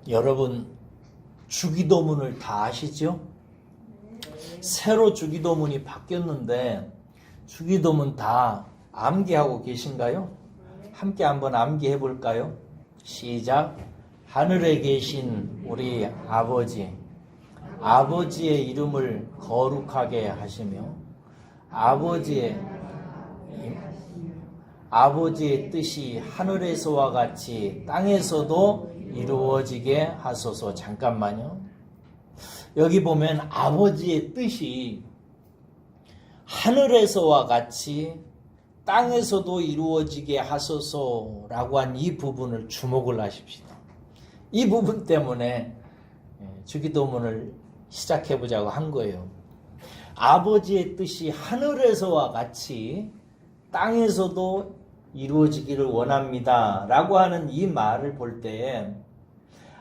여러분 주기도문을 다 아시죠? 새로 주기도문이 바뀌었는데 주기도문 다 암기하고 계신가요? 함께 한번 암기해 볼까요? 시작. 하늘에 계신 우리 아버지, 아버지의 이름을 거룩하게 하시며 아버지의 뜻이 하늘에서와 같이 땅에서도 이루어지게 하소서. 잠깐만요. 여기 보면 아버지의 뜻이 하늘에서와 같이 땅에서도 이루어지게 하소서라고 한 이 부분을 주목을 하십시다. 이 부분 때문에 주기도문을 시작해보자고 한 거예요. 아버지의 뜻이 하늘에서와 같이 땅에서도 이루어지기를 원합니다 라고 하는 이 말을 볼 때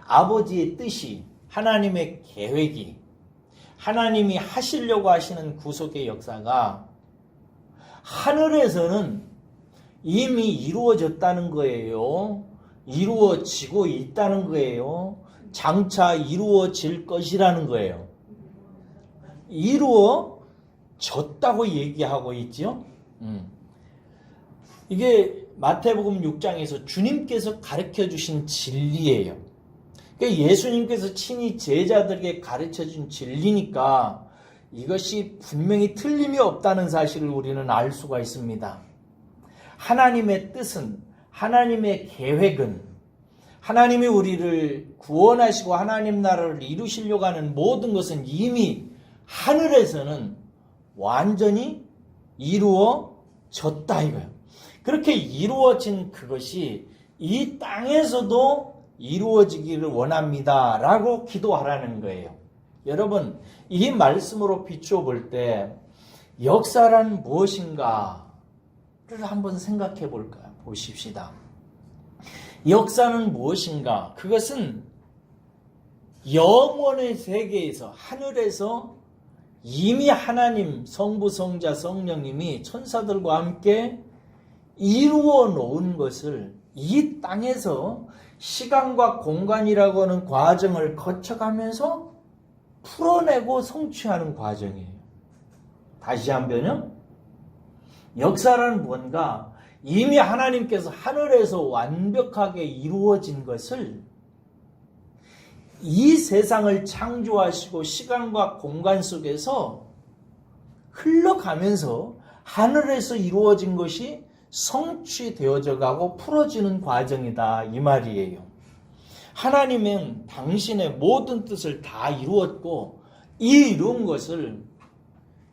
아버지의 뜻이, 하나님의 계획이, 하나님이 하시려고 하시는 구속의 역사가 하늘에서는 이미 이루어졌다는 거예요. 이루어지고 있다는 거예요. 장차 이루어질 것이라는 거예요. 이루어졌다고 얘기하고 있죠. 이게 마태복음 6장에서 주님께서 가르쳐 주신 진리예요. 그러니까 예수님께서 친히 제자들에게 가르쳐 준 진리니까 이것이 분명히 틀림이 없다는 사실을 우리는 알 수가 있습니다. 하나님의 뜻은, 하나님의 계획은, 하나님이 우리를 구원하시고 하나님 나라를 이루시려고 하는 모든 것은 이미 하늘에서는 완전히 이루어졌다 이거예요. 그렇게 이루어진 그것이 이 땅에서도 이루어지기를 원합니다 라고 기도하라는 거예요. 여러분, 이 말씀으로 비추어 볼 때 역사란 무엇인가를 한번 생각해 볼까요? 보십시다. 역사는 무엇인가? 그것은 영원의 세계에서, 하늘에서 이미 하나님, 성부, 성자, 성령님이 천사들과 함께 이루어 놓은 것을 이 땅에서 시간과 공간이라고 하는 과정을 거쳐가면서 풀어내고 성취하는 과정이에요. 다시 한번요. 역사란 뭔가 이미 하나님께서 하늘에서 완벽하게 이루어진 것을 이 세상을 창조하시고 시간과 공간 속에서 흘러가면서 하늘에서 이루어진 것이 성취되어져 가고 풀어지는 과정이다 이 말이에요. 하나님은 당신의 모든 뜻을 다 이루었고 이 이룬 것을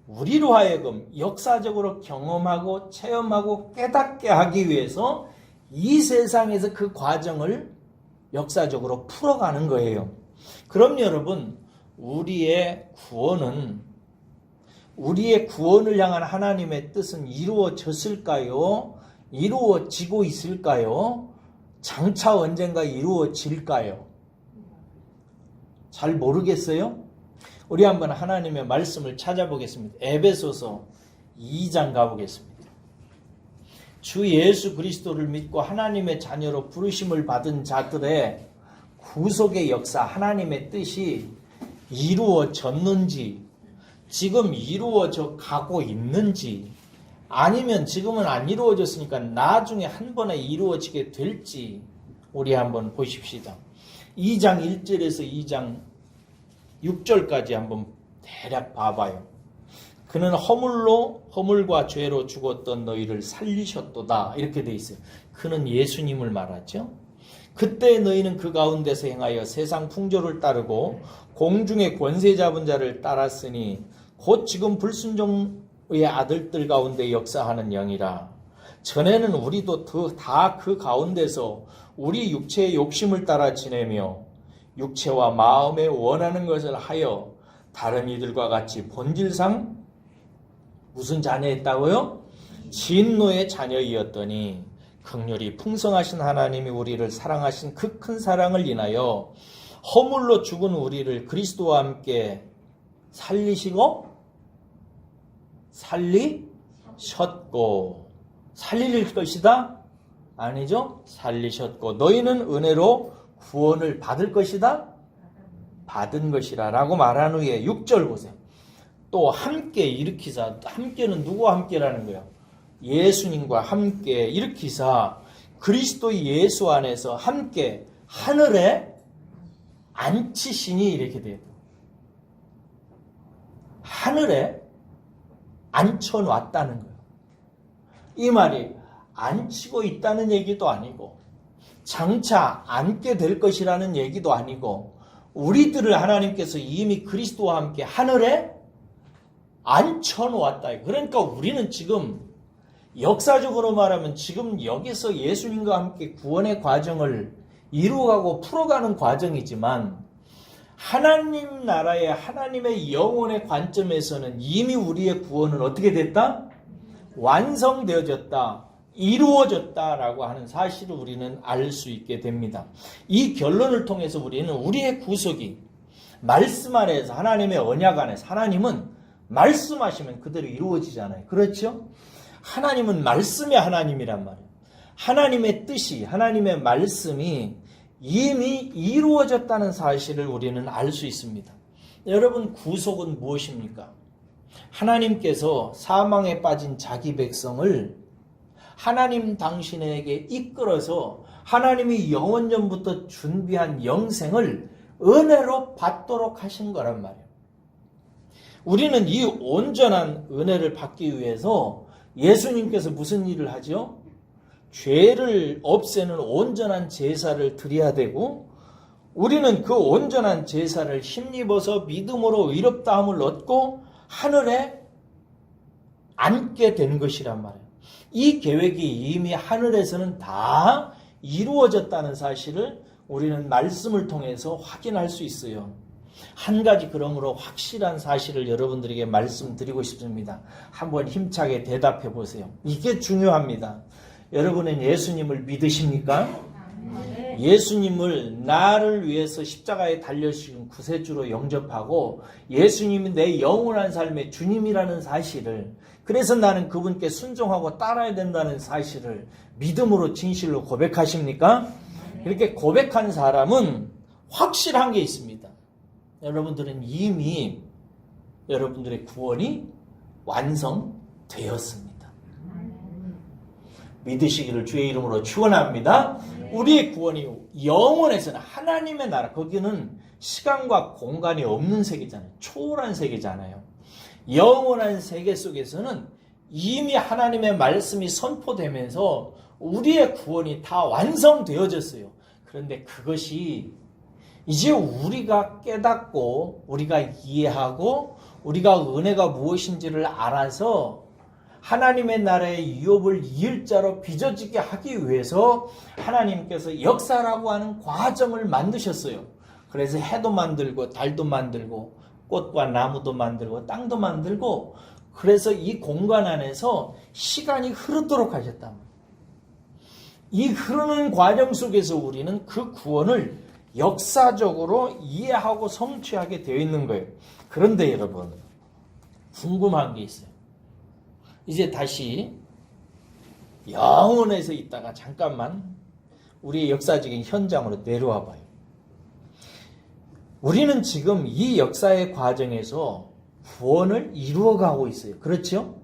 우리로 하여금 역사적으로 경험하고 체험하고 깨닫게 하기 위해서 이 세상에서 그 과정을 역사적으로 풀어가는 거예요. 그럼 여러분, 우리의 구원을 향한 하나님의 뜻은 이루어졌을까요? 이루어지고 있을까요? 장차 언젠가 이루어질까요? 잘 모르겠어요? 우리 한번 하나님의 말씀을 찾아보겠습니다. 에베소서 2장 가보겠습니다. 주 예수 그리스도를 믿고 하나님의 자녀로 부르심을 받은 자들의 구속의 역사, 하나님의 뜻이 이루어졌는지, 지금 이루어져 가고 있는지, 아니면 지금은 안 이루어졌으니까 나중에 한 번에 이루어지게 될지 우리 한번 보십시다. 2장 1절에서 2장 6절까지 한번 대략 봐봐요. 그는 허물과 죄로 죽었던 너희를 살리셨도다 이렇게 돼 있어요. 그는 예수님을 말하죠. 그때 너희는 그 가운데서 행하여 세상 풍조를 따르고 공중의 권세 잡은 자를 따랐으니 곧 지금 불순종의 아들들 가운데 역사하는 영이라. 전에는 우리도 다 그 가운데서 우리 육체의 욕심을 따라 지내며 육체와 마음에 원하는 것을 하여 다른 이들과 같이 본질상 무슨 자녀였다고요? 진노의 자녀이었더니 긍휼이 풍성하신 하나님이 우리를 사랑하신 그 큰 사랑을 인하여 허물로 죽은 우리를 그리스도와 함께 살리시고 살리실 것이다? 아니죠? 살리셨고 너희는 은혜로 구원을 받을 것이다? 받은 것이라 라고 말한 후에 6절 보세요. 또 함께 일으키사, 함께는 누구와 함께라는 거예요? 예수님과 함께 일으키사 그리스도 예수 안에서 함께 하늘에 앉히시니 이렇게 돼요. 하늘에 앉혀놨다는 거예요. 이 말이 앉히고 있다는 얘기도 아니고 장차 앉게 될 것이라는 얘기도 아니고 우리들을 하나님께서 이미 그리스도와 함께 하늘에 앉혀놓았다. 그러니까 우리는 지금 역사적으로 말하면 지금 여기서 예수님과 함께 구원의 과정을 이루어가고 풀어가는 과정이지만 하나님 나라의 하나님의 영혼의 관점에서는 이미 우리의 구원은 어떻게 됐다? 완성되어졌다. 이루어졌다라고 하는 사실을 우리는 알 수 있게 됩니다. 이 결론을 통해서 우리는 우리의 구속이 말씀 안에서 하나님의 언약 안에서 하나님은 말씀하시면 그대로 이루어지잖아요. 그렇죠? 하나님은 말씀의 하나님이란 말이에요. 하나님의 뜻이 하나님의 말씀이 이미 이루어졌다는 사실을 우리는 알 수 있습니다. 여러분 구속은 무엇입니까? 하나님께서 사망에 빠진 자기 백성을 하나님 당신에게 이끌어서 하나님이 영원전부터 준비한 영생을 은혜로 받도록 하신 거란 말이에요. 우리는 이 온전한 은혜를 받기 위해서 예수님께서 무슨 일을 하죠? 죄를 없애는 온전한 제사를 드려야 되고 우리는 그 온전한 제사를 힘입어서 믿음으로 의롭다함을 얻고 하늘에 앉게 된 것이란 말이에요. 이 계획이 이미 하늘에서는 다 이루어졌다는 사실을 우리는 말씀을 통해서 확인할 수 있어요. 한 가지 그러므로 확실한 사실을 여러분들에게 말씀드리고 싶습니다. 한번 힘차게 대답해 보세요. 이게 중요합니다. 여러분은 예수님을 믿으십니까? 예수님을 나를 위해서 십자가에 달려주신 구세주로 영접하고 예수님이 내 영원한 삶의 주님이라는 사실을 그래서 나는 그분께 순종하고 따라야 된다는 사실을 믿음으로 진실로 고백하십니까? 이렇게 고백한 사람은 확실한 게 있습니다. 여러분들은 이미 여러분들의 구원이 완성되었습니다. 믿으시기를 주의 이름으로 축원합니다. 우리의 구원이 영원에서는 하나님의 나라, 거기는 시간과 공간이 없는 세계잖아요. 초월한 세계잖아요. 영원한 세계 속에서는 이미 하나님의 말씀이 선포되면서 우리의 구원이 다 완성되어졌어요. 그런데 그것이 이제 우리가 깨닫고 우리가 이해하고 우리가 은혜가 무엇인지를 알아서 하나님의 나라의 유업을 이을 자로 빚어지게 하기 위해서 하나님께서 역사라고 하는 과정을 만드셨어요. 그래서 해도 만들고 달도 만들고 꽃과 나무도 만들고 땅도 만들고 그래서 이 공간 안에서 시간이 흐르도록 하셨다. 이 흐르는 과정 속에서 우리는 그 구원을 역사적으로 이해하고 성취하게 되어 있는 거예요. 그런데 여러분 궁금한 게 있어요. 이제 다시 영원에서 있다가 잠깐만 우리의 역사적인 현장으로 내려와 봐요. 우리는 지금 이 역사의 과정에서 구원을 이루어가고 있어요. 그렇죠?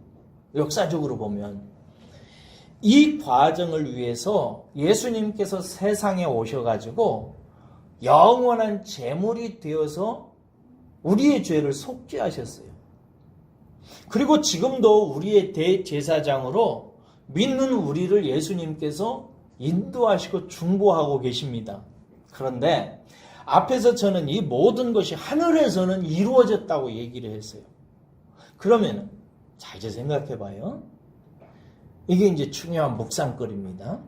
역사적으로 보면 이 과정을 위해서 예수님께서 세상에 오셔가지고 영원한 제물이 되어서 우리의 죄를 속죄하셨어요. 그리고 지금도 우리의 대제사장으로 믿는 우리를 예수님께서 인도하시고 중보하고 계십니다. 그런데 앞에서 저는 이 모든 것이 하늘에서는 이루어졌다고 얘기를 했어요. 그러면 자 이제 생각해 봐요. 이게 이제 중요한 묵상거리입니다.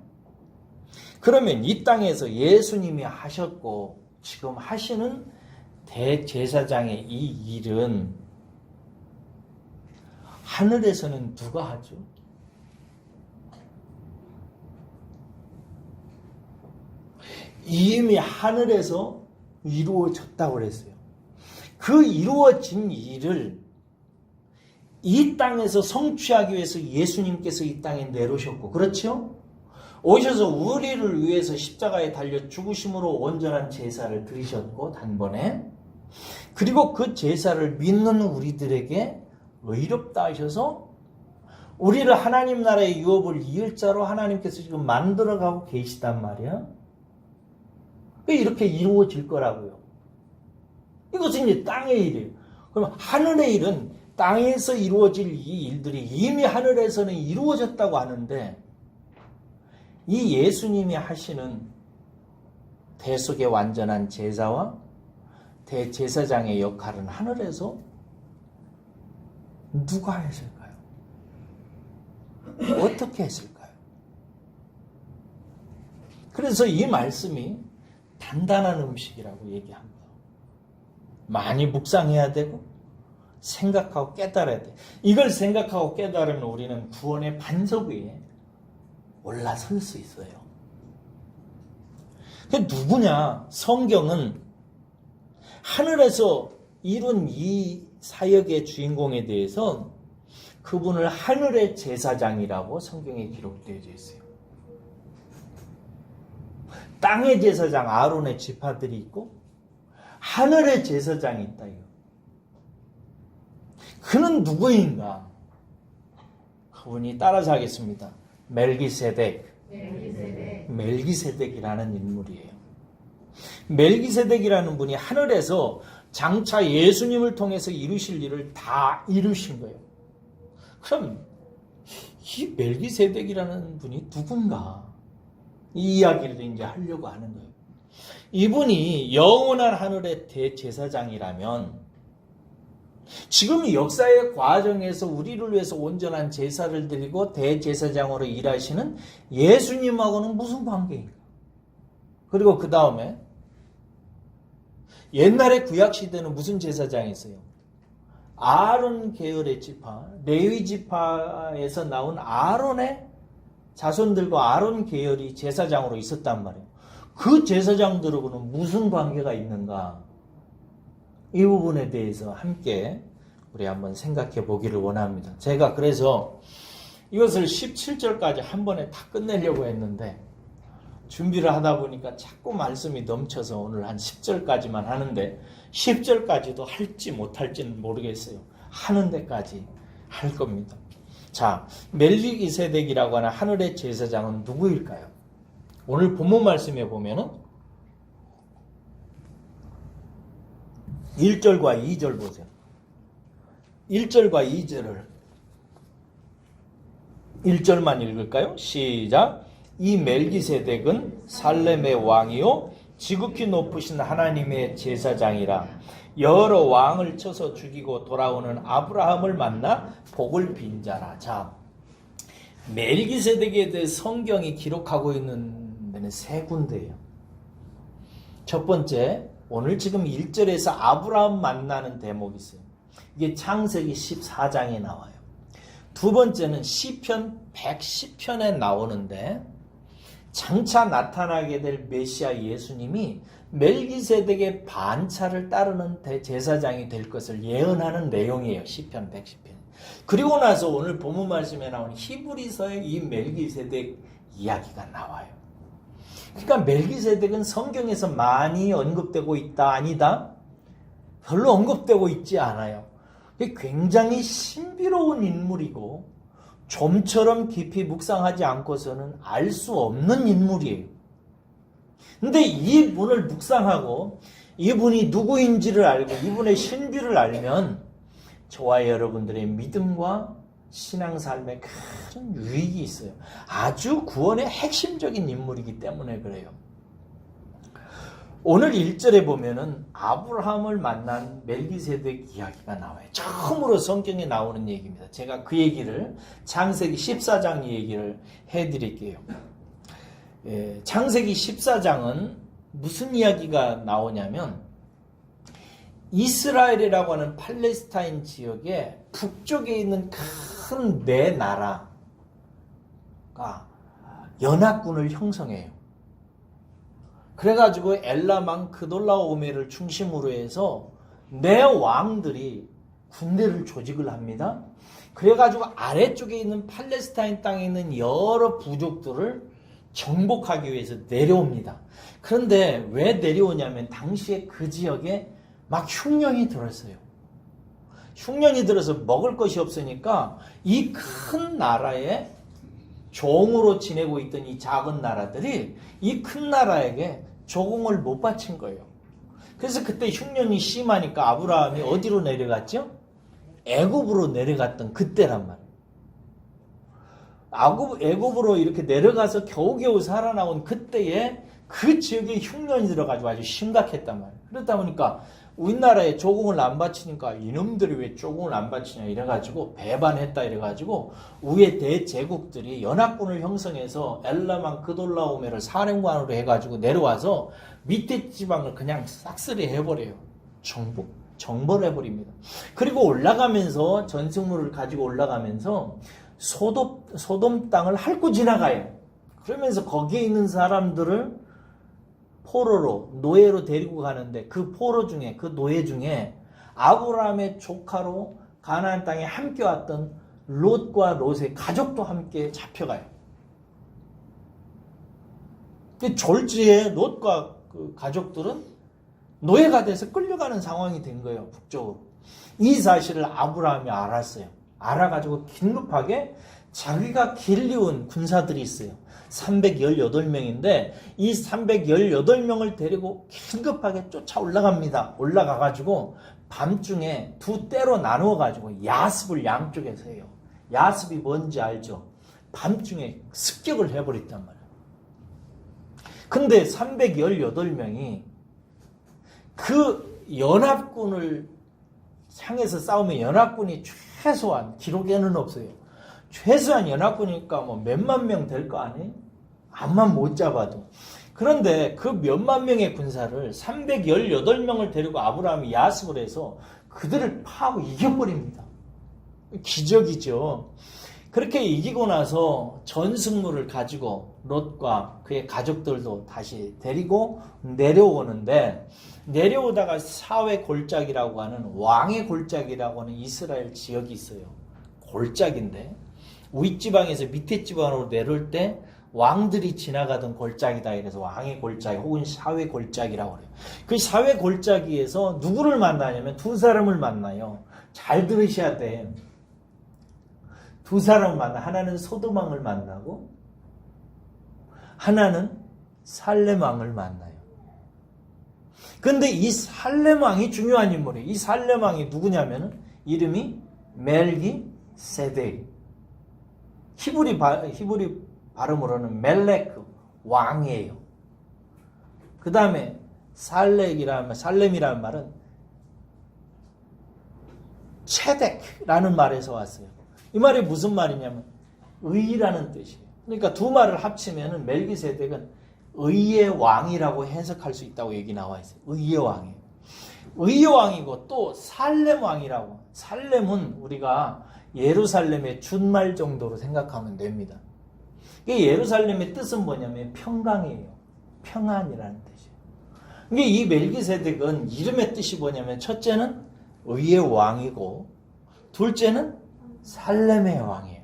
그러면 이 땅에서 예수님이 하셨고 지금 하시는 대제사장의 이 일은 하늘에서는 누가 하죠? 이미 하늘에서 이루어졌다고 그랬어요. 그 이루어진 일을 이 땅에서 성취하기 위해서 예수님께서 이 땅에 내려오셨고, 그렇죠? 오셔서 우리를 위해서 십자가에 달려 죽으심으로 온전한 제사를 드리셨고 단번에, 그리고 그 제사를 믿는 우리들에게 의롭다 하셔서 우리를 하나님 나라의 유업을 이을 자로 하나님께서 지금 만들어가고 계시단 말이야. 이렇게 이루어질 거라고요. 이것은 이제 땅의 일이에요. 그럼 하늘의 일은 땅에서 이루어질 이 일들이 이미 하늘에서는 이루어졌다고 하는데, 이 예수님이 하시는 대속의 완전한 제사와 대제사장의 역할은 하늘에서 누가 했을까요? 어떻게 했을까요? 그래서 이 말씀이 단단한 음식이라고 얘기합니다. 많이 묵상해야 되고 생각하고 깨달아야 돼. 이걸 생각하고 깨달으면 우리는 구원의 반석 위에 올라설 수 있어요. 그게 누구냐? 성경은 하늘에서 이룬 이 사역의 주인공에 대해서 그분을 하늘의 제사장이라고 성경에 기록되어 있어요. 땅의 제사장 아론의 지파들이 있고 하늘의 제사장이 있다. 그는 누구인가? 그분이 따라서 하겠습니다. 멜기세덱이라는 인물이에요. 멜기세덱이라는 분이 하늘에서 장차 예수님을 통해서 이루실 일을 다 이루신 거예요. 그럼 이 멜기세덱이라는 분이 누군가? 이 이야기를 이제 하려고 하는 거예요. 이분이 영원한 하늘의 대제사장이라면 지금 이 역사의 과정에서 우리를 위해서 온전한 제사를 드리고 대제사장으로 일하시는 예수님하고는 무슨 관계인가? 그리고 그 다음에 옛날에 구약시대는 무슨 제사장이 있어요? 아론 계열의 지파, 레위 지파에서 나온 아론의 자손들과 아론 계열이 제사장으로 있었단 말이에요. 그 제사장들하고는 무슨 관계가 있는가? 이 부분에 대해서 함께 우리 한번 생각해 보기를 원합니다. 제가 그래서 이것을 17절까지 한 번에 다 끝내려고 했는데 준비를 하다 보니까 자꾸 말씀이 넘쳐서 오늘 한 10절까지만 하는데 10절까지도 할지 못할지는 모르겠어요. 하는 데까지 할 겁니다. 자, 멜기세덱이라고 하는 하늘의 제사장은 누구일까요? 오늘 본문 말씀에 보면은 1절과 2절 보세요. 1절과 2절을 1절만 읽을까요? 시작. 이 멜기세덱은 살렘의 왕이요 지극히 높으신 하나님의 제사장이라. 여러 왕을 쳐서 죽이고 돌아오는 아브라함을 만나 복을 빈 자라. 자, 멜기세덱에 대해 성경이 기록하고 있는 데는 세 군데예요. 첫 번째, 오늘 지금 1절에서 아브라함 만나는 대목이 있어요. 이게 창세기 14장에 나와요. 두 번째는 시편 110편에 나오는데 장차 나타나게 될 메시아 예수님이 멜기세덱의 반차를 따르는 대제사장이 될 것을 예언하는 내용이에요. 시편 110편. 그리고 나서 오늘 본문 말씀에 나오는 히브리서의 이 멜기세덱 이야기가 나와요. 그러니까 멜기세덱은 성경에서 많이 언급되고 있다, 아니다? 별로 언급되고 있지 않아요. 굉장히 신비로운 인물이고 좀처럼 깊이 묵상하지 않고서는 알 수 없는 인물이에요. 근데 이분을 묵상하고 이분이 누구인지를 알고 이분의 신비를 알면 저와 여러분들의 믿음과 신앙삶에 큰 유익이 있어요. 아주 구원의 핵심적인 인물이기 때문에 그래요. 오늘 1절에 보면은 아브라함을 만난 멜기세덱 이야기가 나와요. 처음으로 성경에 나오는 얘기입니다. 제가 그 얘기를 창세기 14장 얘기를 해드릴게요. 창세기 14장은 무슨 이야기가 나오냐면 이스라엘이라고 하는 팔레스타인 지역의 북쪽에 있는 큰 네 나라가 연합군을 형성해요. 그래가지고 엘라망 그돌라오메를 중심으로 해서 네 왕들이 군대를 조직을 합니다. 그래가지고 아래쪽에 있는 팔레스타인 땅에 있는 여러 부족들을 정복하기 위해서 내려옵니다. 그런데 왜 내려오냐면 당시에 그 지역에 막 흉년이 들었어요. 흉년이 들어서 먹을 것이 없으니까 이 큰 나라에 종으로 지내고 있던 이 작은 나라들이 이 큰 나라에게 조공을 못 바친 거예요. 그래서 그때 흉년이 심하니까 아브라함이 어디로 내려갔죠? 애굽으로 내려갔던 그때란 말이에요. 애굽으로 이렇게 내려가서 겨우겨우 살아나온 그때에 그 지역에 흉년이 들어가지고 아주 심각했단 말이에요. 그러다 보니까 우리나라에 조공을 안 바치니까 이놈들이 왜 조공을 안 바치냐 이래가지고 배반했다 이래가지고 위에 대제국들이 연합군을 형성해서 엘라만 그돌라오메를 사령관으로 해가지고 내려와서 밑에 지방을 그냥 싹쓸이 해버려요. 정벌해버립니다. 그리고 올라가면서 전승물을 가지고 올라가면서 소돔 땅을 핥고 지나가요. 그러면서 거기에 있는 사람들을 포로로 노예로 데리고 가는데 그 포로 중에 그 노예 중에 아브라함의 조카로 가나안 땅에 함께 왔던 롯과 롯의 가족도 함께 잡혀가요. 졸지에 롯과 그 가족들은 노예가 돼서 끌려가는 상황이 된 거예요. 북쪽으로. 이 사실을 아브라함이 알았어요. 알아가지고 긴급하게 자기가 길리운 군사들이 있어요. 318명인데 이 318명을 데리고 긴급하게 쫓아 올라갑니다. 올라가가지고 밤중에 두 때로 나누어가지고 야습을 양쪽에서 해요. 야습이 뭔지 알죠? 밤중에 습격을 해버렸단 말이에요. 근데 318명이 그 연합군을 향해서 싸우면 연합군이 최소한 기록에는 없어요. 최소한 연합군이니까 뭐 몇만 명 될 거 아니에요? 암만 못 잡아도. 그런데 그 몇만 명의 군사를 318명을 데리고 아브라함이 야습을 해서 그들을 파하고 이겨버립니다. 기적이죠. 그렇게 이기고 나서 전승물을 가지고 롯과 그의 가족들도 다시 데리고 내려오는데 내려오다가 사회 골짜기라고 하는 왕의 골짜기라고 하는 이스라엘 지역이 있어요. 골짜기인데 윗지방에서 밑에 지방으로 내려올 때 왕들이 지나가던 골짜기다 이래서 왕의 골짜기 혹은 사회 골짜기라고 그래요. 그 사회 골짜기에서 누구를 만나냐면 두 사람을 만나요. 잘 들으셔야 돼. 두 사람을 만나. 하나는 소돔 왕을 만나고 하나는 살렘 왕을 만나요. 근데 이 살렘 왕이 중요한 인물이에요. 이 살렘 왕이 누구냐면은 이름이 멜기세덱. 히브리 발음으로는 멜레크 왕이에요. 그 다음에 살렘이라는 말은 체덱라는 말에서 왔어요. 이 말이 무슨 말이냐면 의라는 뜻이에요. 그러니까 두 말을 합치면은 멜기세덱은 의의 왕이라고 해석할 수 있다고 얘기 나와 있어요. 의의 왕이에요. 의의 왕이고 또 살렘 왕이라고. 살렘은 우리가 예루살렘의 준말 정도로 생각하면 됩니다. 이 예루살렘의 뜻은 뭐냐면 평강이에요. 평안이라는 뜻이에요. 이게 이 멜기세덱은 이름의 뜻이 뭐냐면 첫째는 의의 왕이고 둘째는 살렘의 왕이에요.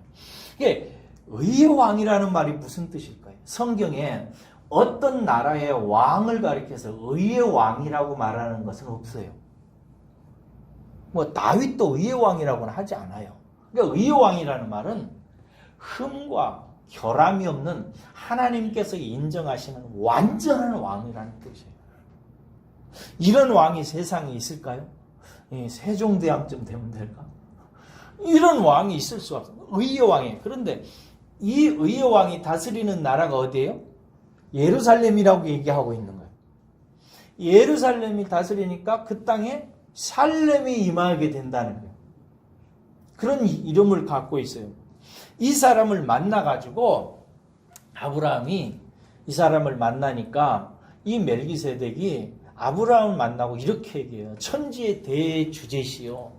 이게 의의 왕이라는 말이 무슨 뜻일까요? 성경에 어떤 나라의 왕을 가리켜서 의의 왕이라고 말하는 것은 없어요. 뭐 다윗도 의의 왕이라고는 하지 않아요. 그러니까 의의 왕이라는 말은 흠과 결함이 없는 하나님께서 인정하시는 완전한 왕이라는 뜻이에요. 이런 왕이 세상에 있을까요? 세종대왕쯤 되면 될까? 이런 왕이 있을 수 없어요. 의의 왕이에요. 그런데 이 의의 왕이 다스리는 나라가 어디예요? 예루살렘이라고 얘기하고 있는 거예요. 예루살렘이 다스리니까 그 땅에 살렘이 임하게 된다는 거예요. 그런 이름을 갖고 있어요. 이 사람을 만나가지고 아브라함이 이 사람을 만나니까 이 멜기세덱이 아브라함을 만나고 이렇게 얘기해요. 천지의 대주제시요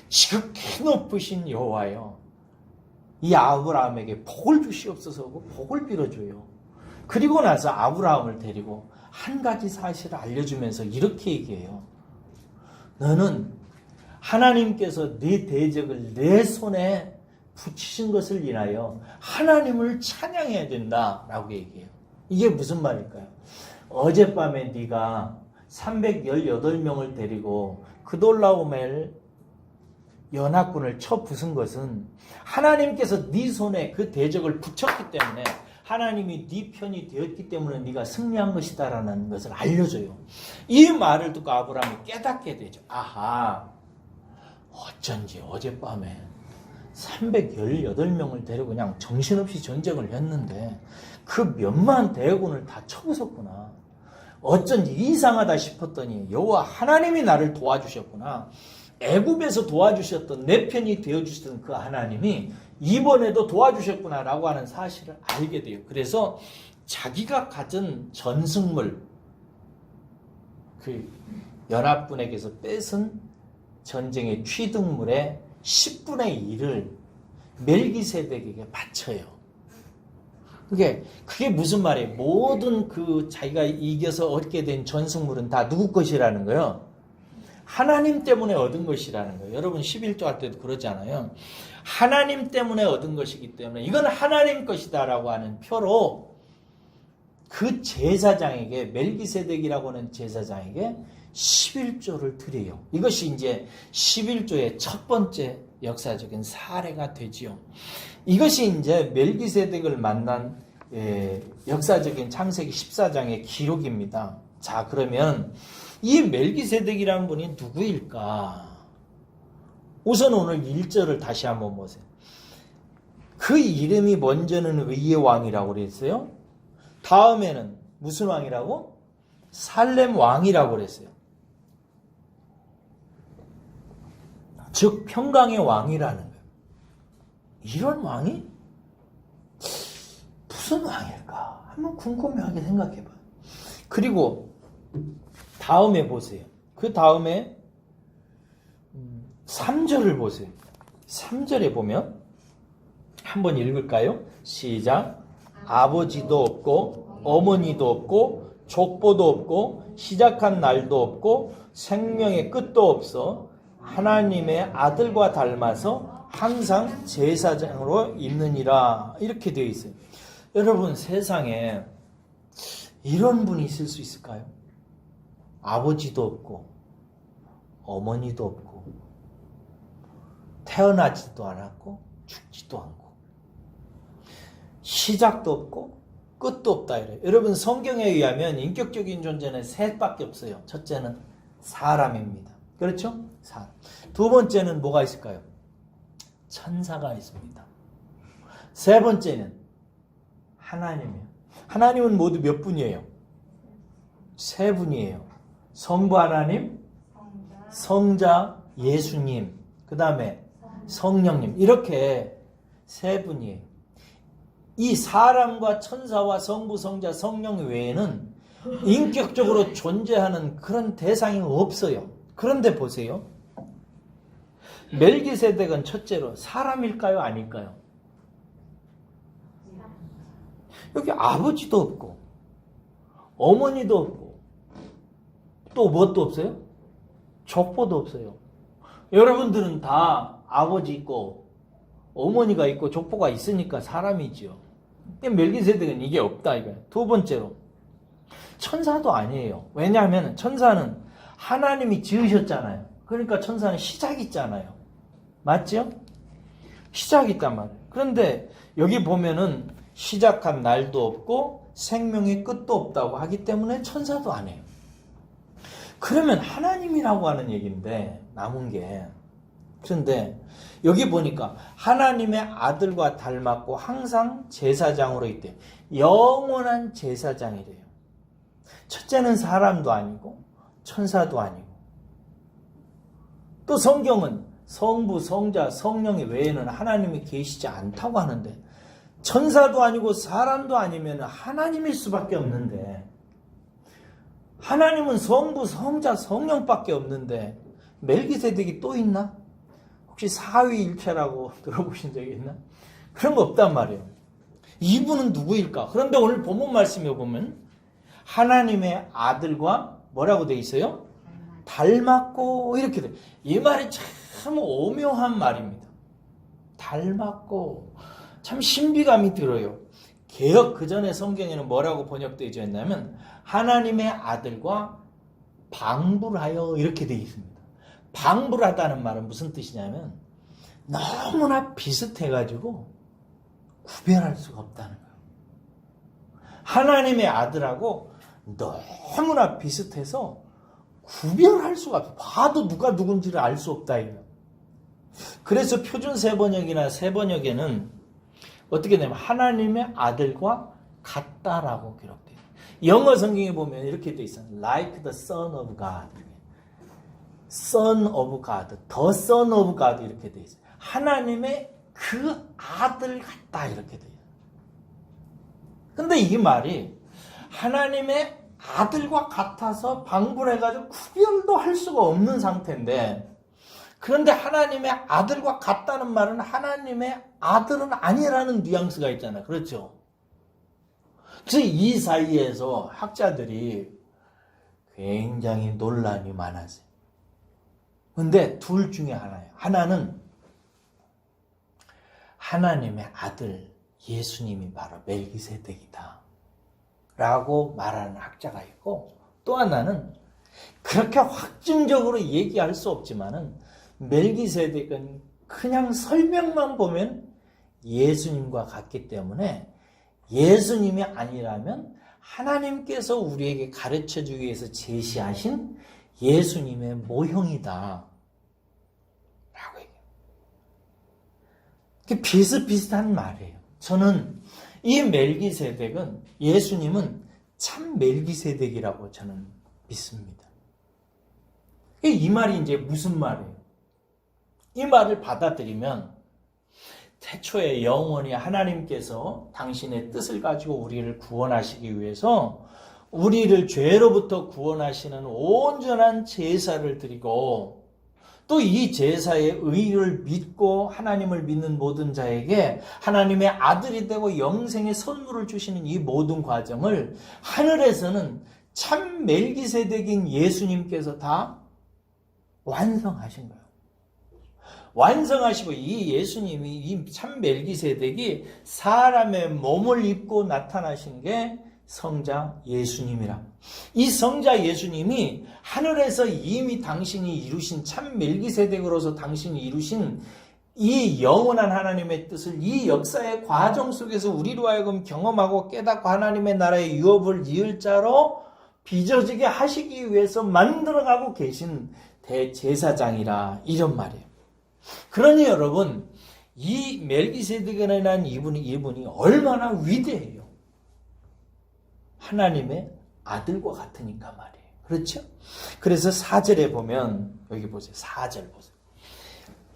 지극히 높으신 여호와여 이 아브라함에게 복을 주시옵소서 하고 복을 빌어줘요. 그리고 나서 아브라함을 데리고 한 가지 사실을 알려주면서 이렇게 얘기해요. 너는 하나님께서 네 대적을 내 손에 붙이신 것을 인하여 하나님을 찬양해야 된다라고 얘기해요. 이게 무슨 말일까요? 어젯밤에 네가 318명을 데리고 그돌라오멜 연합군을 쳐 부순 것은 하나님께서 네 손에 그 대적을 붙였기 때문에 하나님이 네 편이 되었기 때문에 네가 승리한 것이다라는 것을 알려줘요. 이 말을 듣고 아브라함이 깨닫게 되죠. 아하, 어쩐지 어젯밤에 318명을 데리고 그냥 정신없이 전쟁을 했는데 그 몇만 대군을 다 쳐부쉈구나. 어쩐지 이상하다 싶었더니 여호와 하나님이 나를 도와주셨구나. 애굽에서 도와주셨던 내 편이 되어주셨던 그 하나님이 이번에도 도와주셨구나라고 하는 사실을 알게 돼요. 그래서 자기가 가진 전승물, 그 연합군에게서 뺏은 전쟁의 취득물의 10분의 1을 멜기세덱에게 바쳐요. 그게 무슨 말이에요? 모든 그 자기가 이겨서 얻게 된 전승물은 다 누구 것이라는 거예요? 하나님 때문에 얻은 것이라는 거예요. 여러분 11조 할 때도 그러잖아요. 하나님 때문에 얻은 것이기 때문에 이건 하나님 것이다라고 하는 표로 그 제사장에게, 멜기세덱이라고 하는 제사장에게 11조를 드려요. 이것이 이제 11조의 첫 번째 역사적인 사례가 되지요. 이것이 이제 멜기세덱을 만난 역사적인 창세기 14장의 기록입니다. 자, 그러면 이 멜기세덱이라는 분이 누구일까? 우선 오늘 1절을 다시 한번 보세요. 그 이름이 먼저는 의의 왕이라고 그랬어요. 다음에는 무슨 왕이라고? 살렘 왕이라고 그랬어요. 즉 평강의 왕이라는 거예요. 이런 왕이 무슨 왕일까? 한번 궁금하게 생각해봐요. 그리고 다음에 보세요. 그 다음에 3절을 보세요. 3절에 보면 한번 읽을까요? 시작. 아버지도 없고 어머니도 없고 족보도 없고 시작한 날도 없고 생명의 끝도 없어 하나님의 아들과 닮아서 항상 제사장으로 있느니라. 이렇게 되어 있어요. 여러분, 세상에 이런 분이 있을 수 있을까요? 아버지도 없고 어머니도 없고 태어나지도 않았고 죽지도 않고 시작도 없고 끝도 없다 이래요. 여러분, 성경에 의하면 인격적인 존재는 셋밖에 없어요. 첫째는 사람입니다. 그렇죠? 사람. 두 번째는 뭐가 있을까요? 천사가 있습니다. 세 번째는 하나님이에요. 하나님은 모두 몇 분이에요? 세 분이에요. 성부 하나님, 성자 예수님, 그 다음에 성령님, 이렇게 세 분이에요. 이 사람과 천사와 성부, 성자, 성령 외에는 인격적으로 존재하는 그런 대상이 없어요. 그런데 보세요. 멜기세덱은 첫째로 사람일까요? 아닐까요? 여기 아버지도 없고 어머니도 없고 또 무엇도 없어요? 족보도 없어요. 여러분들은 다 아버지 있고 어머니가 있고 족보가 있으니까 사람이지요. 멜기세덱은 이게 없다 이거예요. 두 번째로 천사도 아니에요. 왜냐하면 천사는 하나님이 지으셨잖아요. 그러니까 천사는 시작이 있잖아요. 맞죠? 시작이 있단 말이에요. 그런데 여기 보면은 시작한 날도 없고 생명의 끝도 없다고 하기 때문에 천사도 아니에요. 그러면 하나님이라고 하는 얘기인데 남은 게, 그런데 여기 보니까 하나님의 아들과 닮았고 항상 제사장으로 있대요. 영원한 제사장이래요. 첫째는 사람도 아니고 천사도 아니고, 또 성경은 성부, 성자, 성령 외에는 하나님이 계시지 않다고 하는데 천사도 아니고 사람도 아니면 하나님일 수밖에 없는데, 하나님은 성부, 성자, 성령밖에 없는데 멜기세덱이 또 있나? 혹시 사위일체라고 들어보신 적이 있나? 그런 거 없단 말이에요. 이분은 누구일까? 그런데 오늘 본문 말씀에 보면 하나님의 아들과 뭐라고 돼 있어요? 닮았고 이렇게 돼. 이 말이 참 오묘한 말입니다. 닮았고 참 신비감이 들어요. 개역 그 전에 성경에는 뭐라고 번역되어 있냐면 하나님의 아들과 방불하여 이렇게 되어 있습니다. 방불하다는 말은 무슨 뜻이냐면 너무나 비슷해가지고 구별할 수가 없다는 거예요. 하나님의 아들하고 너무나 비슷해서 구별할 수가 없어요. 봐도 누가 누군지를 알 수 없다 이거예요. 그래서 표준 세번역이나 세번역에는 어떻게 되냐면 하나님의 아들과 같다라고 기록돼요. 영어 성경에 보면 이렇게 돼 있어요. Like the Son of God. Son of God. The Son of God 이렇게 돼 있어요. 하나님의 그 아들 같다 이렇게 돼요. 근데 이 말이 하나님의 아들과 같아서 방불해가지고 구별도 할 수가 없는 상태인데, 그런데 하나님의 아들과 같다는 말은 하나님의 아들은 아니라는 뉘앙스가 있잖아요. 그렇죠? 그래서 이 사이에서 학자들이 굉장히 논란이 많았어요. 근데 둘 중에 하나예요. 하나는 하나님의 아들 예수님이 바로 멜기세덱이다 라고 말하는 학자가 있고, 또 하나는 그렇게 확증적으로 얘기할 수 없지만은 멜기세덱은 그냥 설명만 보면 예수님과 같기 때문에 예수님이 아니라면 하나님께서 우리에게 가르쳐주기 위해서 제시하신 예수님의 모형이다 라고 얘기해요. 그게 비슷비슷한 말이에요. 저는 이 멜기세덱은, 예수님은 참 멜기세덱이라고 저는 믿습니다. 이 말이 이제 무슨 말이에요? 이 말을 받아들이면 태초에 영원히 하나님께서 당신의 뜻을 가지고 우리를 구원하시기 위해서 우리를 죄로부터 구원하시는 온전한 제사를 드리고, 또 이 제사의 의를 믿고 하나님을 믿는 모든 자에게 하나님의 아들이 되고 영생의 선물을 주시는 이 모든 과정을 하늘에서는 참 멜기세덱인 예수님께서 다 완성하신 거예요. 완성하시고 이 예수님이, 이 참 멜기세덱이 사람의 몸을 입고 나타나신 게 성자 예수님이라. 이 성자 예수님이 하늘에서 이미 당신이 이루신 참 멜기세덱으로서 당신이 이루신 이 영원한 하나님의 뜻을 이 역사의 과정 속에서 우리로 하여금 경험하고 깨닫고 하나님의 나라의 유업을 이을 자로 빚어지게 하시기 위해서 만들어가고 계신 대제사장이라, 이런 말이에요. 그러니 여러분, 이 멜기세덱이라는 이분이 얼마나 위대해요. 하나님의 아들과 같으니까 말이에요. 그렇죠? 그래서 4절에 보면, 여기 보세요. 4절 보세요.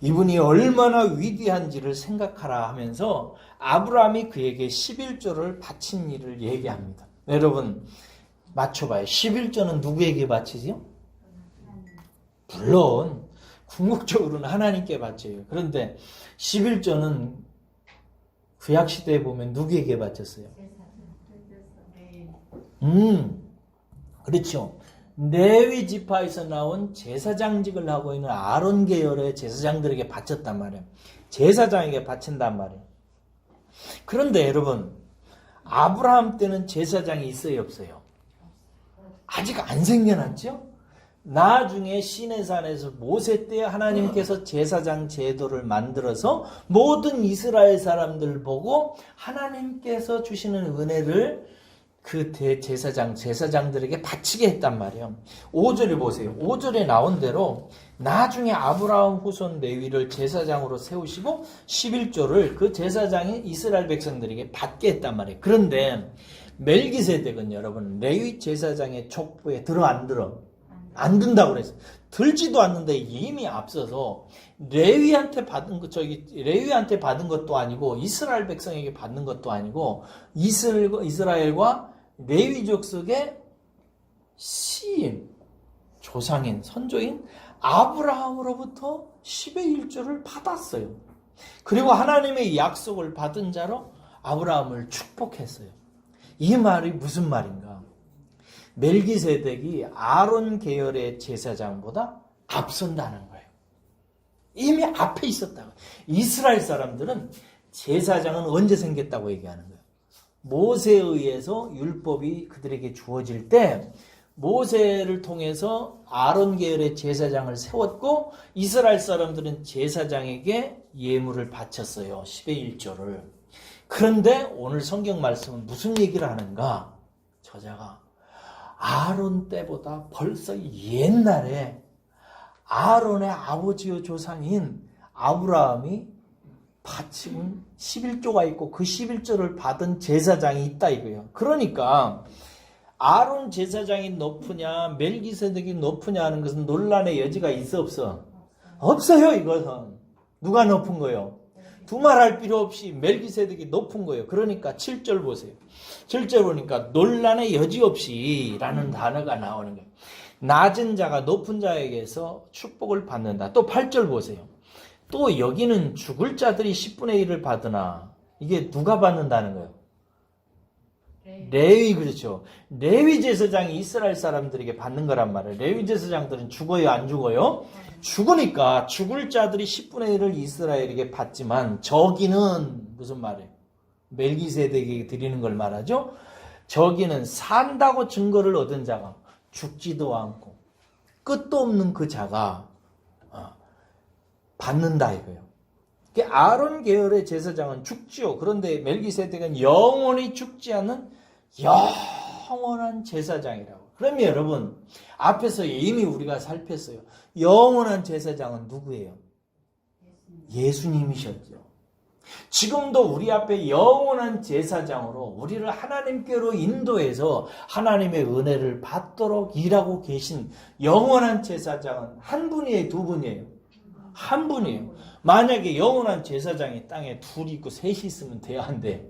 이분이 얼마나 위대한지를 생각하라 하면서 아브라함이 그에게 11조를 바친 일을 얘기합니다. 여러분 맞춰봐요. 11조는 누구에게 바치죠? 물론 궁극적으로는 하나님께 바쳐요. 그런데 11조는 구약시대에 보면 누구에게 바쳤어요? 그렇죠. 레위 지파에서 나온 제사장직을 하고 있는 아론 계열의 제사장들에게 바쳤단 말이에요. 제사장에게 바친단 말이에요. 그런데 여러분, 아브라함 때는 제사장이 있어요, 없어요? 아직 안 생겨났죠? 나중에 시내산에서 모세 때 하나님께서 제사장 제도를 만들어서 모든 이스라엘 사람들 보고 하나님께서 주시는 은혜를 그 제사장들에게 바치게 했단 말이에요. 5절을 보세요. 5절에 나온 대로 나중에 아브라함 후손 레위를 제사장으로 세우시고 11조를 그 제사장이 이스라엘 백성들에게 받게 했단 말이에요. 그런데 멜기세덱은 여러분 레위 제사장의 족보에 들어 안 들어? 안 든다고 그랬어요. 들지도 않는데 이미 앞서서 레위한테 받은 것도 아니고 이스라엘 백성에게 받는 것도 아니고 이스라엘과 레위족 속의 시인, 조상인, 선조인 아브라함으로부터 10의 1조를 받았어요. 그리고 하나님의 약속을 받은 자로 아브라함을 축복했어요. 이 말이 무슨 말인가? 멜기세덱이 아론 계열의 제사장보다 앞선다는 거예요. 이미 앞에 있었다고. 이스라엘 사람들은 제사장은 언제 생겼다고 얘기하는 거예요? 모세에 의해서 율법이 그들에게 주어질 때 모세를 통해서 아론 계열의 제사장을 세웠고 이스라엘 사람들은 제사장에게 예물을 바쳤어요. 10의 1조를. 그런데 오늘 성경 말씀은 무슨 얘기를 하는가? 저자가 아론 때보다 벌써 옛날에 아론의 아버지의 조상인 아브라함이 바친 11조가 있고 그 11조를 받은 제사장이 있다 이거예요. 그러니까 아론 제사장이 높으냐 멜기세덱이 높으냐 하는 것은 논란의 여지가 있어 없어? 없어요. 이것은. 누가 높은 거예요? 두말할 필요 없이 멜기세덱이 높은 거예요. 그러니까 7절 보세요. 7절 보니까 논란의 여지 없이 라는 단어가 나오는 거예요. 낮은 자가 높은 자에게서 축복을 받는다. 또 8절 보세요. 또 여기는 죽을 자들이 10분의 1을 받으나 이게 누가 받는다는 거예요? 레위. 그렇죠. 레위 제사장이 이스라엘 사람들에게 받는 거란 말이에요. 레위 제사장들은 죽어요 안 죽어요? 죽으니까 죽을 자들이 10분의 1을 이스라엘에게 받지만 저기는 무슨 말이에요? 멜기세덱에게 드리는 걸 말하죠. 저기는 산다고 증거를 얻은 자가 죽지도 않고 끝도 없는 그 자가 받는다 이거예요. 아론 계열의 제사장은 죽지요. 그런데 멜기세덱은 영원히 죽지 않는 영원한 제사장이라고. 그러면 여러분 앞에서 이미 우리가 살폈어요. 영원한 제사장은 누구예요? 예수님이셨죠. 지금도 우리 앞에 영원한 제사장으로 우리를 하나님께로 인도해서 하나님의 은혜를 받도록 일하고 계신 영원한 제사장은 한 분이에요? 두 분이에요? 한 분이에요. 만약에 영원한 제사장이 땅에 둘이 있고 셋이 있으면 돼요? 안 돼요?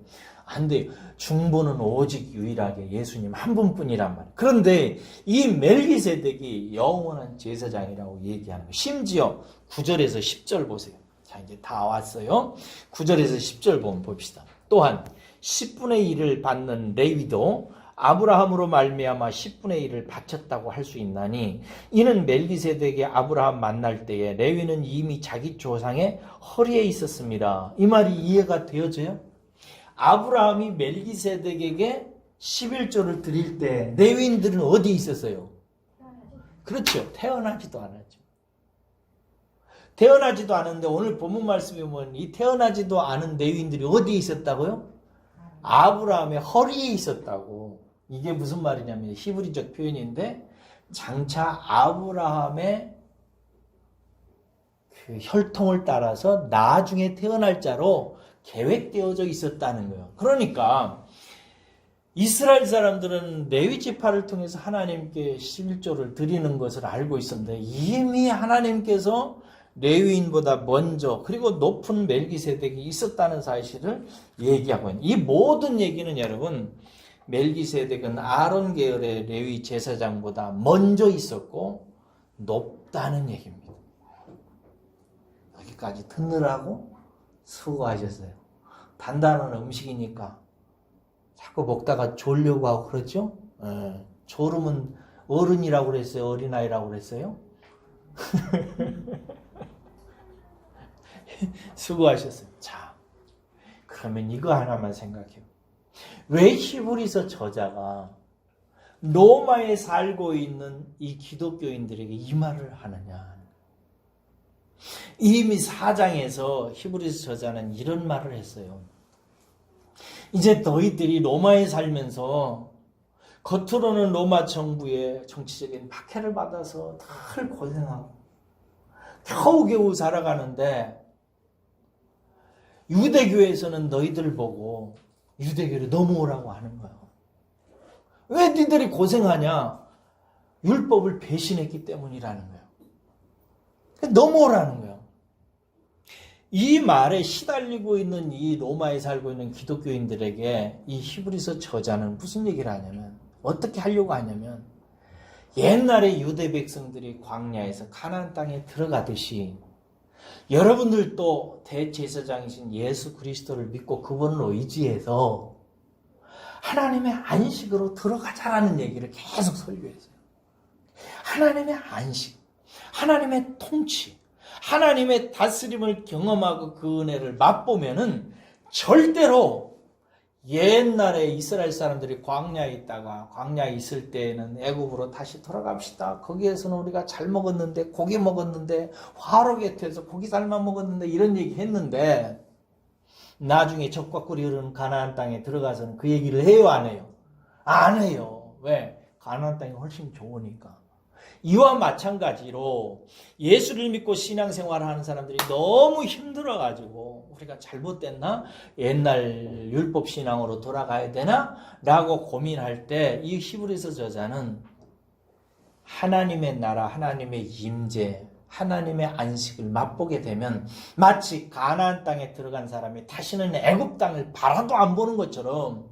안 돼요. 중보는 오직 유일하게 예수님 한 분뿐이란 말이에요. 그런데 이 멜기세덱이 영원한 제사장이라고 얘기하는 거예요. 심지어 9절에서 10절 보세요. 자, 이제 다 왔어요. 9절에서 10절 보면 봅시다. 또한 10분의 1을 받는 레위도 아브라함으로 말미암아 10분의 1을 바쳤다고 할 수 있나니 이는 멜기세덱이 아브라함 만날 때에 레위는 이미 자기 조상의 허리에 있었습니다. 이 말이 이해가 되어져요? 아브라함이 멜기세덱에게 11조를 드릴 때 레위인들은 어디에 있었어요? 그렇죠. 태어나지도 않았죠. 태어나지도 않은데 오늘 본문 말씀에 보면 이 태어나지도 않은 레위인들이 어디에 있었다고요? 아브라함의 허리에 있었다고. 이게 무슨 말이냐면 히브리적 표현인데 장차 아브라함의 그 혈통을 따라서 나중에 태어날 자로 계획되어져 있었다는 거예요. 그러니까 이스라엘 사람들은 레위 지파를 통해서 하나님께 11조를 드리는 것을 알고 있었는데 이미 하나님께서 레위인보다 먼저 그리고 높은 멜기세덱이 있었다는 사실을 얘기하고 있는 이 모든 얘기는 여러분 멜기세덱은 아론 계열의 레위 제사장보다 먼저 있었고 높다는 얘기입니다. 여기까지 듣느라고 수고하셨어요. 단단한 음식이니까 자꾸 먹다가 졸려고 하고 그러죠? 졸음은 어른이라고 그랬어요? 어린아이라고 그랬어요? 수고하셨어요. 자, 그러면 이거 하나만 생각해요. 왜 히브리서 저자가 로마에 살고 있는 이 기독교인들에게 이 말을 하느냐? 이미 4장에서 히브리서 저자는 이런 말을 했어요. 이제 너희들이 로마에 살면서 겉으로는 로마 정부의 정치적인 박해를 받아서 늘 고생하고 겨우겨우 살아가는데 유대교에서는 너희들 보고 유대교로 넘어오라고 하는 거예요. 왜 니들이 고생하냐? 율법을 배신했기 때문이라는 거예요. 넘어오라는 거예요. 이 말에 시달리고 있는 이 로마에 살고 있는 기독교인들에게 이 히브리서 저자는 무슨 얘기를 하냐면 어떻게 하려고 하냐면 옛날에 유대 백성들이 광야에서 가나안 땅에 들어가듯이 여러분들도 대제사장이신 예수 그리스도를 믿고 그분을 의지해서 하나님의 안식으로 들어가자라는 얘기를 계속 설교했어요. 하나님의 안식, 하나님의 통치, 하나님의 다스림을 경험하고 그 은혜를 맛보면은 절대로 옛날에 이스라엘 사람들이 광야에 있다가 광야에 있을 때에는 애굽으로 다시 돌아갑시다. 거기에서는 우리가 잘 먹었는데 고기 먹었는데 화로 곁에서 고기 삶아 먹었는데 이런 얘기 했는데 나중에 적과 꿀이 흐르는 가나안 땅에 들어가서는 그 얘기를 해요, 안 해요? 안 해요. 왜? 가나안 땅이 훨씬 좋으니까. 이와 마찬가지로 예수를 믿고 신앙생활을 하는 사람들이 너무 힘들어가지고 우리가 잘못됐나? 옛날 율법 신앙으로 돌아가야 되나? 라고 고민할 때 이 히브리서 저자는 하나님의 나라, 하나님의 임재, 하나님의 안식을 맛보게 되면 마치 가나안 땅에 들어간 사람이 다시는 애굽 땅을 바라도 안 보는 것처럼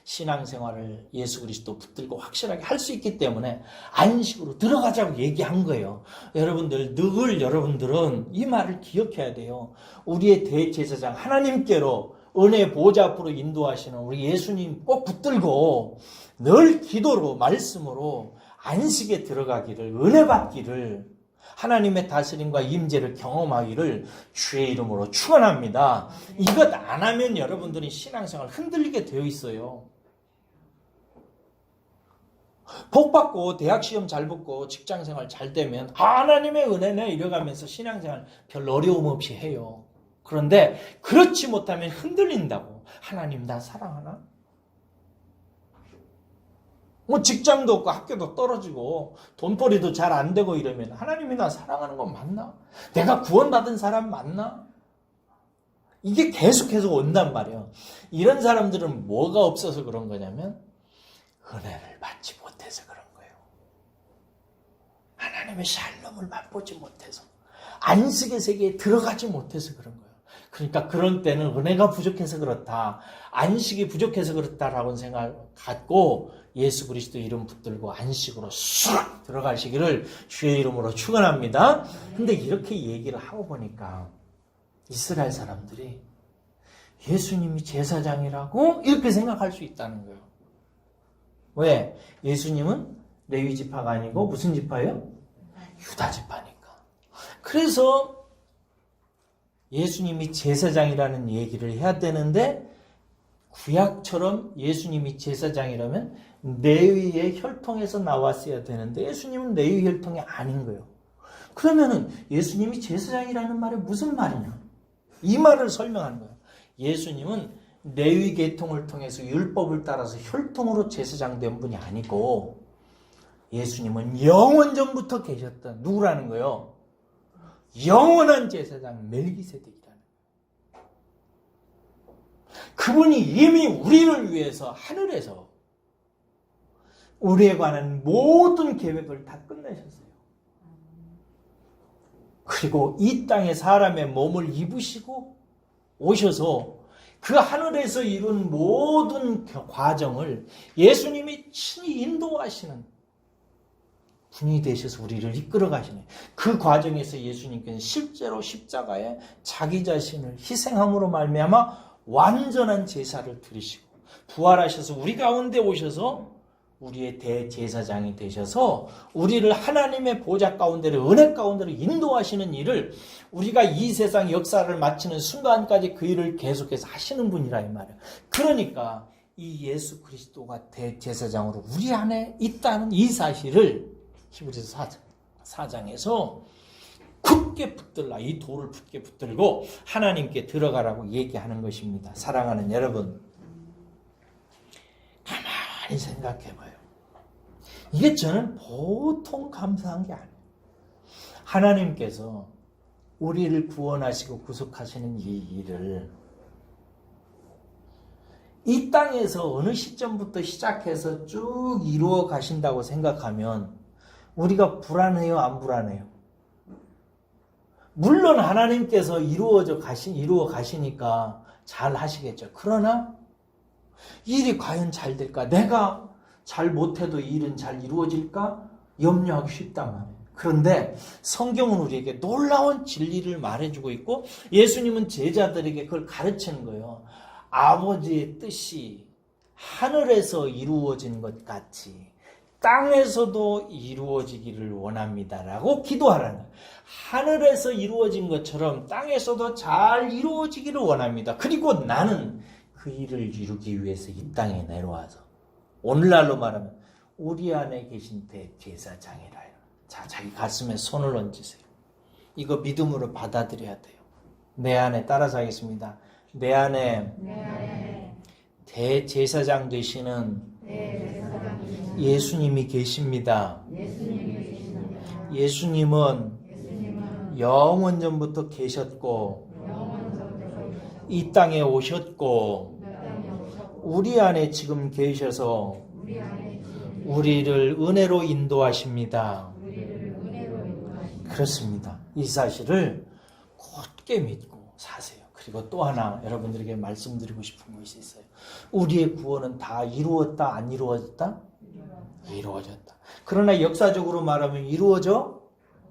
신앙생활을 예수 그리스도 붙들고 확실하게 할 수 있기 때문에 안식으로 들어가자고 얘기한 거예요. 여러분들, 늘 여러분들은 이 말을 기억해야 돼요. 우리의 대제사장 하나님께로 은혜 보좌 앞으로 인도하시는 우리 예수님 꼭 붙들고 늘 기도로 말씀으로 안식에 들어가기를, 은혜 받기를, 하나님의 다스림과 임재를 경험하기를 주의 이름으로 축원합니다. 이것 안 하면 여러분들이 신앙생활 흔들리게 되어 있어요. 복 받고 대학 시험 잘 붙고 직장 생활 잘 되면 하나님의 은혜네 이래가면서 신앙생활 별 어려움 없이 해요. 그런데 그렇지 못하면 흔들린다고. 하나님 나 사랑하나? 뭐 직장도 없고 학교도 떨어지고 돈벌이도 잘 안 되고 이러면 하나님이 나 사랑하는 건 맞나? 내가 구원받은 사람 맞나? 이게 계속해서 온단 말이에요. 이런 사람들은 뭐가 없어서 그런 거냐면 은혜를 받지 못해서 그런 거예요. 하나님의 샬롬을 맛보지 못해서, 안식의 세계에 들어가지 못해서 그런 거예요. 그러니까 그런 때는 은혜가 부족해서 그렇다, 안식이 부족해서 그렇다라고 생각 갖고 예수 그리스도 이름 붙들고 안식으로 쑥 들어가시기를 주의 이름으로 축원합니다. 근데 이렇게 얘기를 하고 보니까 이스라엘 사람들이 예수님이 제사장이라고 이렇게 생각할 수 있다는 거예요. 왜? 예수님은 레위 지파가 아니고 무슨 지파예요? 유다 지파니까. 그래서 예수님이 제사장이라는 얘기를 해야 되는데 구약처럼 예수님이 제사장이라면 레위의 혈통에서 나왔어야 되는데 예수님은 레위 혈통이 아닌 거예요. 그러면은 예수님이 제사장이라는 말이 무슨 말이냐? 이 말을 설명하는 거예요. 예수님은 레위 계통을 통해서 율법을 따라서 혈통으로 제사장 된 분이 아니고 예수님은 영원전부터 계셨던 누구라는 거예요? 영원한 제사장 멜기세덱이라는 거예요. 그분이 이미 우리를 위해서 하늘에서 우리에 관한 모든 계획을 다 끝내셨어요. 그리고 이 땅에 사람의 몸을 입으시고 오셔서 그 하늘에서 이룬 모든 과정을 예수님이 친히 인도하시는 분이 되셔서 우리를 이끌어 가시네. 그 과정에서 예수님께서는 실제로 십자가에 자기 자신을 희생함으로 말미암아 완전한 제사를 드리시고 부활하셔서 우리 가운데 오셔서 우리의 대제사장이 되셔서 우리를 하나님의 보좌 가운데로 은혜 가운데로 인도하시는 일을 우리가 이 세상 역사를 마치는 순간까지 그 일을 계속해서 하시는 분이라 이 말이에요. 그러니까 이 예수 그리스도가 대제사장으로 우리 안에 있다는 이 사실을 히브리서 4장에서 굳게 붙들라, 이 돌을 굳게 붙들고 하나님께 들어가라고 얘기하는 것입니다. 사랑하는 여러분, 가만히 생각해봐요. 이게 저는 보통 감사한 게 아니에요. 하나님께서 우리를 구원하시고 구속하시는 이 일을 이 땅에서 어느 시점부터 시작해서 쭉 이루어 가신다고 생각하면 우리가 불안해요, 안 불안해요? 물론 하나님께서 이루어 가시니까 잘 하시겠죠. 그러나 일이 과연 잘 될까? 내가 잘 못해도 일은 잘 이루어질까? 염려하기 쉽단 말이에요. 그런데 성경은 우리에게 놀라운 진리를 말해주고 있고 예수님은 제자들에게 그걸 가르치는 거예요. 아버지의 뜻이 하늘에서 이루어진 것 같이 땅에서도 이루어지기를 원합니다라고 기도하라는 거예요. 하늘에서 이루어진 것처럼 땅에서도 잘 이루어지기를 원합니다. 그리고 나는 그 일을 이루기 위해서 이 땅에 내려와서 오늘날로 말하면 우리 안에 계신 대제사장이라요. 자, 자기 가슴에 손을 얹으세요. 이거 믿음으로 받아들여야 돼요. 내 안에 따라서 하겠습니다. 내 안에 대제사장 되시는 예수님이 계십니다. 예수님은 영원 전부터 계셨고 이 땅에 오셨고 우리 안에 지금 계셔서 우리를 은혜로 인도하십니다. 그렇습니다. 이 사실을 굳게 믿고 사세요. 그리고 또 하나 여러분들에게 말씀드리고 싶은 것이 있어요. 우리의 구원은 다 이루었다, 안 이루어졌다? 이루어졌다. 그러나 역사적으로 말하면 이루어져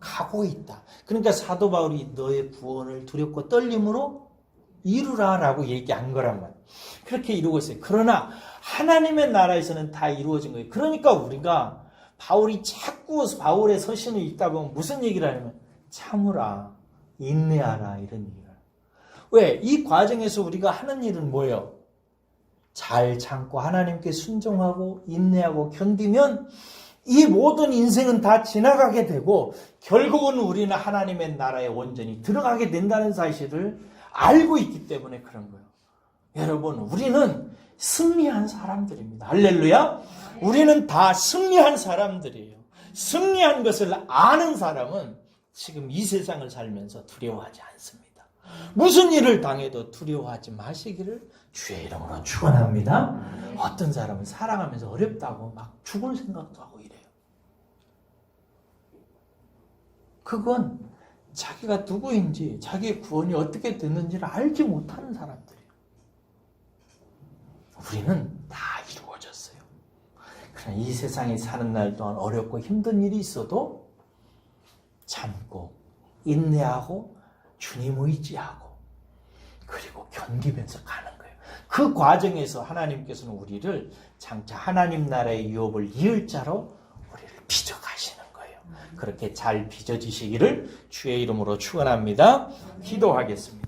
가고 있다. 그러니까 사도 바울이 너의 구원을 두렵고 떨림으로 이루라라고 얘기한 거란 말이에요. 그렇게 이루고 있어요. 그러나 하나님의 나라에서는 다 이루어진 거예요. 그러니까 우리가 바울이 자꾸 바울의 서신을 읽다 보면 무슨 얘기를 하냐면 참으라, 인내하라 이런 얘기를 해요. 왜? 이 과정에서 우리가 하는 일은 뭐예요? 잘 참고 하나님께 순종하고 인내하고 견디면 이 모든 인생은 다 지나가게 되고 결국은 우리는 하나님의 나라에 온전히 들어가게 된다는 사실을 알고 있기 때문에 그런 거예요. 여러분, 우리는 승리한 사람들입니다. 할렐루야! 우리는 다 승리한 사람들이에요. 승리한 것을 아는 사람은 지금 이 세상을 살면서 두려워하지 않습니다. 무슨 일을 당해도 두려워하지 마시기를 주의 이름으로 축원합니다. 어떤 사람은 살아가면서 어렵다고 막 죽을 생각도 하고 이래요. 그건 자기가 누구인지 자기의 구원이 어떻게 됐는지를 알지 못하는 사람들이에요. 우리는 다 이루어졌어요. 그러나 이 세상에 사는 날 동안 어렵고 힘든 일이 있어도 참고 인내하고 주님 의지하고 그리고 견디면서 가는 거예요. 그 과정에서 하나님께서는 우리를 장차 하나님 나라의 유업을 이을 자로 우리를 빚어가시는 거예요. 그렇게 잘 빚어지시기를 주의 이름으로 축원합니다. 기도하겠습니다.